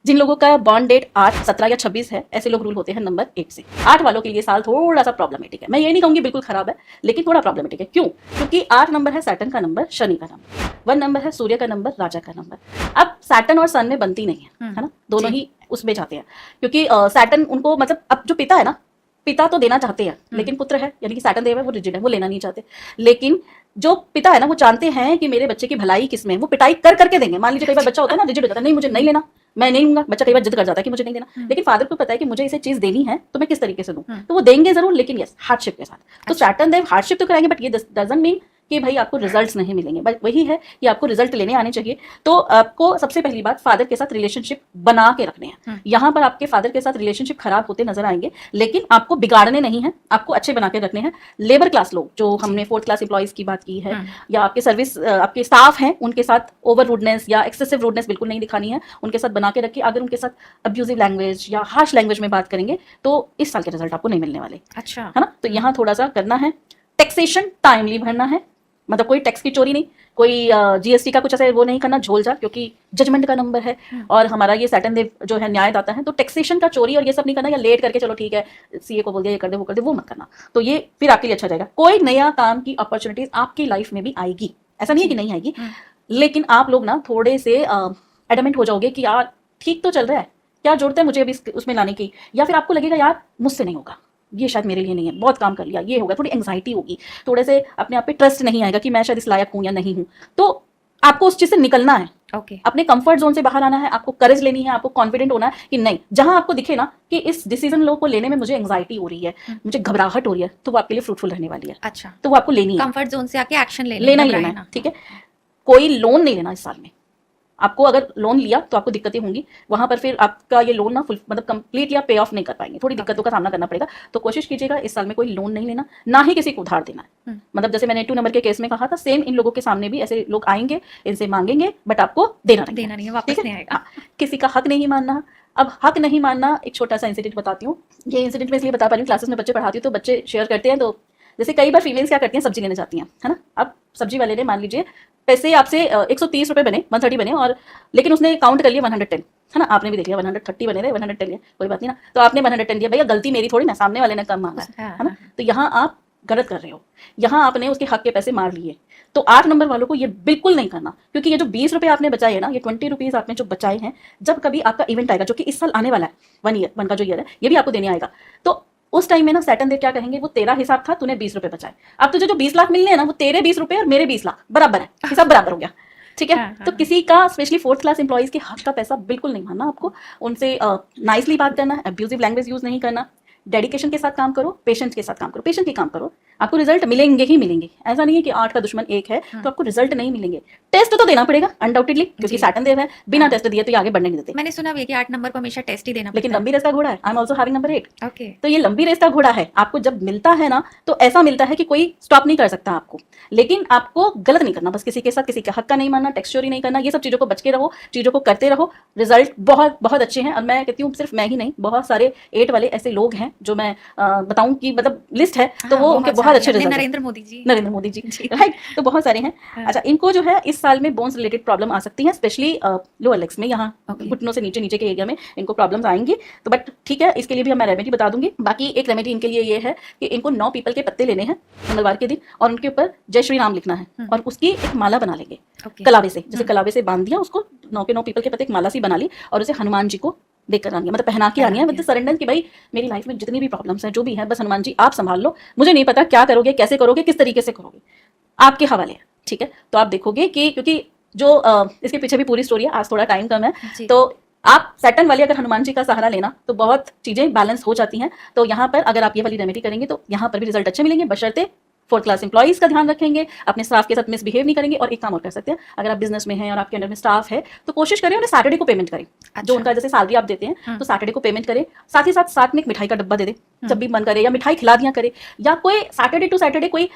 जिन लोगों का born date 8, 17 या 26 है, ऐसे लोग रूल होते हैं नंबर 8 से। 8 वालों के लिए साल थोड़ा सा प्रॉब्लमेटिक है। मैं ये नहीं कहूंगी बिल्कुल खराब है, लेकिन थोड़ा प्रॉब्लमेटिक है। क्यों? क्योंकि 8 नंबर है सैटर्न का नंबर, शनि का नंबर, 1 नंबर है सूर्य का नंबर, राजा का नंबर। अब सैटर्न और सन में बनती नहीं है ना, दोनों ही उसमें जाते हैं। क्योंकि सैटर्न उनको मतलब अब जो पिता है ना, पिता तो देना चाहते हैं, लेकिन पुत्र है यानी कि सैटर्न देव है, वो रिजिड है, वो लेना नहीं चाहते। लेकिन जो पिता है ना, वो जानते हैं कि मेरे बच्चे की भलाई किसमें है, वो पिटाई कर करके देंगे। मान लीजिए कई बार बच्चा होता है ना, रिजिड हो जाता है, नहीं मुझे नहीं लेना, मैं नहीं लूंगा। बच्चा कई बार जिद कर जाता है कि मुझे नहीं देना, लेकिन फादर को पता है कि मुझे इसे चीज देनी है, तो मैं किस तरीके से दूं, तो वो देंगे जरूर, लेकिन यस हार्डशिप के साथ। तो सैटर्न देव हार्डशिप तो कराएंगे, बट ये डजंट मीन कि भाई आपको रिजल्ट्स नहीं मिलेंगे। बट वही है कि आपको रिजल्ट लेने आने चाहिए। तो आपको सबसे पहली बात फादर के साथ रिलेशनशिप बना के रखने हैं। यहाँ पर आपके फादर के साथ रिलेशनशिप खराब होते नजर आएंगे, लेकिन आपको बिगाड़ने नहीं है, आपको अच्छे बना के रखने हैं। लेबर क्लास लोग, जो हमने 4th क्लास एम्प्लॉइज की बात की है, या आपके सर्विस आपके स्टाफ हैं, उनके साथ ओवर रूडनेस या एक्सेसिव रूडनेस बिल्कुल नहीं दिखानी है, उनके साथ बना के रखिए। अगर उनके साथ अब्यूजिव लैंग्वेज या हार्श लैंग्वेज में बात करेंगे तो इस साल के रिजल्ट आपको नहीं मिलने वाले। अच्छा, है ना? तो यहाँ थोड़ा सा करना है। टैक्सेशन टाइमली भरना है, मतलब कोई टैक्स की चोरी नहीं, कोई जीएसटी का कुछ ऐसे वो नहीं करना झोल झाल, क्योंकि जजमेंट का नंबर है और हमारा ये सैटर्न देव जो है न्यायदाता है। तो टैक्सेशन का चोरी और ये सब नहीं करना, या लेट करके चलो ठीक है सीए को बोल दिया ये कर दे वो कर दे, वो मत करना। तो ये फिर आपके लिए अच्छा जाएगा। कोई नया काम की अपॉर्चुनिटीज आपकी लाइफ में भी आएगी, ऐसा नहीं है कि नहीं आएगी, लेकिन आप लोग ना थोड़े से एडमेंट हो जाओगे कि यार ठीक तो चल रहा है, क्या जरूरत है मुझे अभी उसमें लाने की, या फिर आपको लगेगा यार मुझसे नहीं होगा, ये शायद मेरे लिए नहीं है, बहुत काम कर लिया, ये होगा, थोड़ी एंग्जाइटी होगी, थोड़े से अपने आप पे ट्रस्ट नहीं आएगा कि मैं शायद इस लायक हूं या नहीं हूं। तो आपको उस चीज से निकलना है, अपने कंफर्ट जोन से बाहर आना है, आपको करेज लेनी है, आपको कॉन्फिडेंट होना है कि नहीं, जहां आपको दिखे ना कि इस डिसीजन लो को लेने में मुझे एंग्जाइटी हो रही है, मुझे घबराहट हो रही है, तो वो आपके लिए फ्रूटफुल रहने वाली है। अच्छा, तो वो आपको लेनी है, कंफर्ट जोन से आके एक्शन लेना ही लेना है। ठीक है, कोई लोन नहीं लेना इस साल में। आपको अगर लोन लिया तो आपको दिक्कतें होंगी, वहां पर फिर आपका ये लोन ना फुल मतलब कंप्लीट या पे ऑफ नहीं कर पाएंगे, थोड़ी दिक्कतों का सामना करना पड़ेगा। तो कोशिश कीजिएगा इस साल में कोई लोन नहीं लेना, ना ही किसी को उधार देना है। मतलब जैसे मैंने 2 नंबर के केस में कहा था, सेम इन लोगों के सामने भी ऐसे लोग आएंगे, इनसे मांगेंगे, बट आपको देना नहीं है, वापस नहीं आएगा। किसी का हक नहीं मानना। अब हक नहीं मानना, एक छोटा सा इंसिडेंट बताती हूँ। ये इंसिडेंट मैं इसलिए बता पा रही हूँ, क्लासेस में बच्चे पढ़ाती हूँ तो बच्चे शेयर करते हैं। तो जैसे कई बार फीमेल्स क्या करती हैं, सब्जी लेने जाती हैं, है ना। अब सब्जी वाले ने मान लीजिए पैसे आपसे 130 रुपए बने, 130 बने, और लेकिन उसने काउंट कर लिया 110, है ना। आपने भी देख लिया 130 बने थे, 110 लिया, कोई बात नहीं ना। तो आपने 110 दिया, भैया गलती मेरी थोड़ी ना, सामने वाले ने कम मांगा है ना। तो यहाँ आप गलत कर रहे हो, यहाँ आपने उसके हक के पैसे मार लिए। तो 8 नंबर वालों को ये बिल्कुल नहीं करना, क्योंकि ये जो 20 रुपए आपने बचाए है ना, ये 20 रुपीज आपने जो बचाए हैं, जब कभी आपका इवेंट आएगा जो कि इस साल आने वाला है, 1 का जो ईयर है, ये भी आपको देने आएगा, तो उस टाइम में ना सैटर्न देव क्या कहेंगे, वो तेरा हिसाब था, तूने 20 रुपए बचाए, अब तुझे जो 20 लाख मिलने हैं ना, वो तेरे 20 रुपए और मेरे 20 लाख बराबर है, हिसाब बराबर हो गया। ठीक है। तो किसी का स्पेशली 4th क्लास एम्प्लॉइज के हक का पैसा बिल्कुल नहीं मानना आपको, उनसे नाइसली बात करना है, अब्यूजिव लैंग्वेज यूज नहीं करना, डेडिकेशन के साथ काम करो, पेशेंस के साथ काम करो, पेशेंस के काम करो, आपको रिजल्ट मिलेंगे ही मिलेंगे। ऐसा नहीं है कि 8 का दुश्मन 1 है तो आपको रिजल्ट नहीं मिलेंगे। टेस्ट तो देना पड़ेगा अनडाउटेडली, क्योंकि सैटर्न देव है, बिना टेस्ट दिए तो ये आगे बढ़ने नहीं देते। मैंने सुना भी है कि 8 नंबर को हमेशा टेस्ट ही देना, लेकिन लंबी रेस का घोड़ा है। I am also having number 8। Okay, तो ये लंबी रेस का घोड़ा है, आपको जब मिलता है ना तो ऐसा मिलता है कि कोई स्टॉप नहीं कर सकता आपको, लेकिन आपको गलत नहीं करना, बस किसी के साथ किसी का हक का नहीं मानना, टैक्स चोरी नहीं करना, ये सब चीजों को बच के रहो, चीजों को करते रहो, रिजल्ट बहुत बहुत अच्छे हैं। और मैं कहती हूँ सिर्फ मैं ही नहीं, बहुत सारे 8 वाले ऐसे लोग हैं जो मैं बताऊं कि मतलब लिस्ट है, तो वो उनके बहुत अच्छे रिजल्ट। नरेंद्र मोदी जी राइट, तो बहुत सारे हैं। अच्छा, इनको जो है इस साल में बोन्स रिलेटेड प्रॉब्लम आ सकती है, स्पेशली लोअर लेग्स में, यहाँ घुटनों से नीचे के एरिया में इनको प्रॉब्लम्स आएंगी। तो बट ठीक है, इसके लिए भी मैं रेमेडी बता दूंगी। बाकी एक रेमेडी इनके लिए ये है कि इनको 9 पीपल के पत्ते लेने हैं मंगलवार के दिन, और उनके ऊपर जय श्री राम लिखना है, और उसकी एक माला बना लेंगे कलावे से, जैसे कलावे से बांध दिया उसको, 9 के 9 पीपल के पत्ते एक माला सी बना ली, और उसे हनुमान जी को देकर आनी है, मतलब पहना के आनी है, विद सरेंडर कि भाई मेरी लाइफ में जितनी भी प्रॉब्लम्स हैं, जो भी है, बस हनुमान जी आप संभाल लो, मुझे नहीं पता क्या करोगे, कैसे करोगे, किस तरीके से करोगे, आपके हवाले है। ठीक है, तो आप देखोगे कि क्योंकि जो इसके पीछे भी पूरी स्टोरी है, आज थोड़ा टाइम कम है, तो आप सैटर्न वाली अगर हनुमान जी का सहारा लेना तो बहुत चीजें बैलेंस हो जाती हैं। तो यहाँ पर अगर आप ये वाली रेमेडी करेंगे तो यहाँ पर भी रिजल्ट अच्छे मिलेंगे, बशर्ते 4th क्लास एम्प्लॉइज का ध्यान रखेंगे, अपने स्टाफ के साथ मिसबिहेव नहीं करेंगे। और एक काम और कर सकते हैं, अगर आप बिजनेस में हैं और आपके अंडर में स्टाफ है तो कोशिश करें उन्हें सैटरडे को पेमेंट करें। जो उनका जैसे सैलरी आप देते हैं तो सैटरडे को पेमेंट करें, साथ ही साथ में एक मिठाई का डब्बा दे दे जब भी मन करे, या मिठाई खिला दिया करे, या कोई सैटरडे टू सैटरडे कोई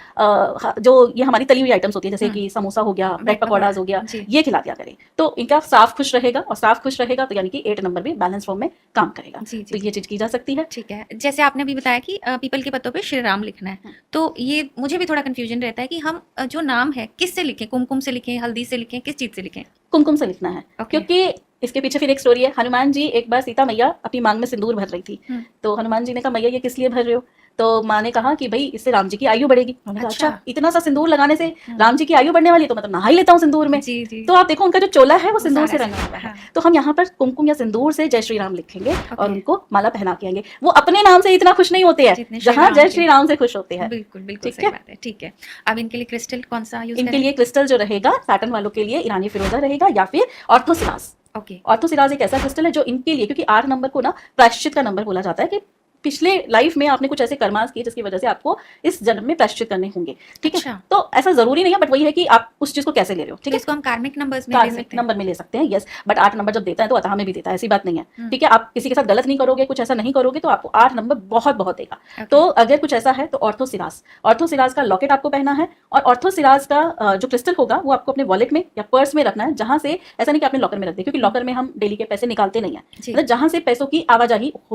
जो ये हमारी तली हुई आइटम्स होती है, जैसे कि समोसा हो गया, ब्रेड पकौड़ाज हो गया, ये खिला दिया करे, तो इनका स्टाफ खुश रहेगा, और स्टाफ खुश रहेगा तो यानी कि 8 नंबर भी बैलेंस फॉर्म में काम करेगा। तो ये चीज की जा सकती है। ठीक है, जैसे आपने अभी बताया कि पीपल के पत्तों पे श्री राम लिखना है, तो ये मुझे भी थोड़ा कंफ्यूजन रहता है कि हम जो नाम है किस से लिखें, कुमकुम से लिखें, हल्दी से लिखें, किस चीज से लिखें? कुमकुम से लिखना है, क्योंकि इसके पीछे फिर एक स्टोरी है। हनुमान जी एक बार सीता मैया अपनी मांग में सिंदूर भर रही थी, तो हनुमान जी ने कहा मैया ये किस लिए भर रहे हो? तो माँ ने कहा कि भाई इससे राम जी की आयु बढ़ेगी। उन्होंने कहा अच्छा। अच्छा इतना सा सिंदूर लगाने से राम जी की आयु बढ़ने वाली है, तो मैं तो नहा ही लेता हूँ सिंदूर में। जी जी। तो आप देखो उनका जो चोला है वो सिंदूर से सारा रंगा हुआ है। हाँ। तो हम यहाँ पर कुमकुम या सिंदूर से जय श्री राम लिखेंगे और ओके। उनको माला पहना के आएंगे। वो अपने नाम से इतना खुश नहीं होते हैं जितने श्री जहाँ राम जय के। श्री राम से खुश होते हैं। बिल्कुल बिल्कुल ठीक सही है। बात है, ठीक है। अब इनके लिए क्रिस्टल कौन सा यूज इनके करें? लिए क्रिस्टल जो रहेगा सैटर्न वालों के लिए ईरानी फिरोजा रहेगा या फिर ऑर्थोसिराज। ओके। ऑर्थोसिराज एक ऐसा क्रिस्टल है जो इनके लिए, क्योंकि 8 नंबर को ना प्रायश्चित का नंबर बोला जाता है कि पिछले लाइफ में आपने कुछ ऐसे कर्मास किए जिसकी वजह से आपको इस जन्म में प्रायश्चित करने होंगे। ठीक है। अच्छा। तो ऐसा जरूरी नहीं है, बट वही है कि आप उस चीज को कैसे ले रहे हो। ठीक तो है। इसको हम कार्मिक नंबर्स में ले कार्मिक सकते हैं? नंबर में ले सकते हैं, यस। बट 8 नंबर जब देता है तो अतः में भी देता है, ऐसी बात नहीं है। ठीक है। आप किसी के साथ गलत नहीं करोगे, कुछ ऐसा नहीं करोगे तो आपको 8 नंबर बहुत बहुत देगा। Okay. तो अगर कुछ ऐसा है तो ऑर्थोसिराज का लॉकेट आपको पहनना है। और ऑर्थोसिराज का जो क्रिस्टल होगा वो आपको अपने वॉलेट में या पर्स में रखना है, जहां से ऐसा नहीं कि आपने लॉकर में रख दिया, क्योंकि लॉकर में हम डेली के पैसे निकालते नहीं है। जी। मतलब जहां से पैसों की आवाजाही होती